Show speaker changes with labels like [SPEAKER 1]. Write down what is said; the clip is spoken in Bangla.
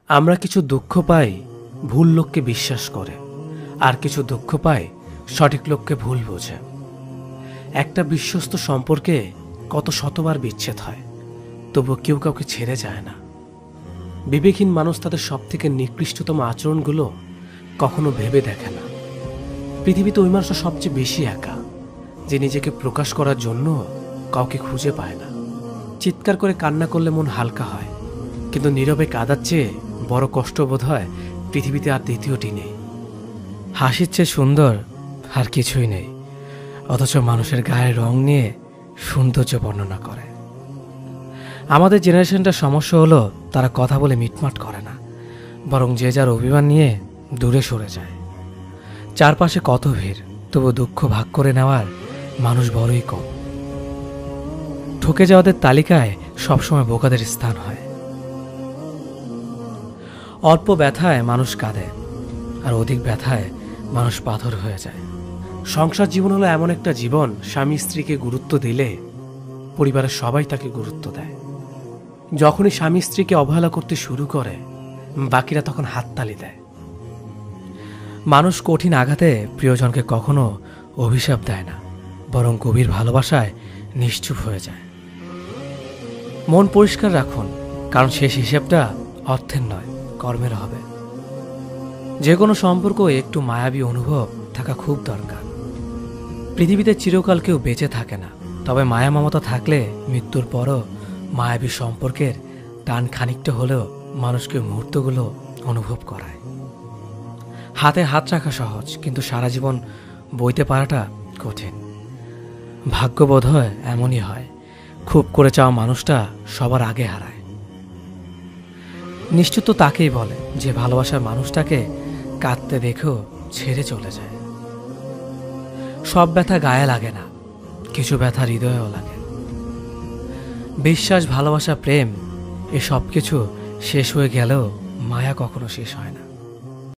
[SPEAKER 1] আমরা কিছু দুঃখ পাই ভুল লোককে বিশ্বাস করে, আর কিছু দুঃখ পাই সঠিক লোককে ভুল বোঝে। একটা বিশ্বস্ত সম্পর্কে কত শতবার বিচ্ছেদ হয়, তবুও কেউ কাউকে ছেড়ে যায় না। বিবেকহীন মানুষ তাদের সবথেকে নিকৃষ্টতম আচরণগুলো কখনো ভেবে দেখে না। পৃথিবীতে ওই মানুষটা সবচেয়ে বেশি একা, যে নিজেকে প্রকাশ করার জন্য কাউকে খুঁজে পায় না। চিৎকার করে কান্না করলে মন হালকা হয়, কিন্তু নীরবে কাঁদার চেয়ে বড় কষ্ট বোধ হয় পৃথিবীতে আর দ্বিতীয়টি নেই। হাসির চেয়ে সুন্দর আর কিছুই নেই, অথচ মানুষের গায়ের রং নিয়ে সৌন্দর্য বর্ণনা করে। আমাদের জেনারেশনটার সমস্যা হলো তারা কথা বলে মিটমাট করে না, বরং যে যার অভিমান নিয়ে দূরে সরে যায়। চারপাশে কত ভিড়, তবু দুঃখ ভাগ করে নেওয়ার মানুষ বড়ই কম। ঠকে যাওয়াদের তালিকায় সবসময় বোকাদের স্থান হয়। অল্প ব্যথায় মানুষ কাঁদে, আর অধিক ব্যথায় মানুষ পাথর হয়ে যায়। সংসার জীবন হলো এমন একটা জীবন, স্বামী স্ত্রীকে গুরুত্ব দিলে পরিবারের সবাই তাকে গুরুত্ব দেয়। যখনই স্বামী স্ত্রীকে অবহেলা করতে শুরু করে, বাকিরা তখন হাততালি দেয়। মানুষ কঠিন আঘাতে প্রিয়জনকে কখনো অভিশাপ দেয় না, বরং গভীর ভালোবাসায় নিশ্চুপ হয়ে যায়। মন পরিষ্কার রাখুন, কারণ শেষ হিসেবটা অর্থের নয়, কর্মের হবে। যে কোনো সম্পর্ক একটু মায়াবী অনুভব থাকা খুব দরকার। পৃথিবীতে চিরকাল কেউ বেঁচে থাকে না, তবে মায়া মমতা থাকলে মৃত্যুর পরও মায়াবী সম্পর্কের টান খানিকটা হলেও মানুষকে মুহূর্তগুলো অনুভব করায়। হাতে হাত রাখা সহজ, কিন্তু সারা জীবন বইতে পারাটা কঠিন। ভাগ্যবোধ হয় এমনই হয়, খুব করে চাওয়া মানুষটা সবার আগে হারায়। নিশ্চিত তাকেই বলে যে ভালোবাসার মানুষটাকে কাঁদতে দেখেও ছেড়ে চলে যায়। সব ব্যথা গায়ে লাগে না, কিছু ব্যথা হৃদয়েও লাগে। বিশ্বাস, ভালোবাসা, প্রেম, এ সব কিছু শেষ হয়ে গেলেও মায়া কখনো শেষ হয় না।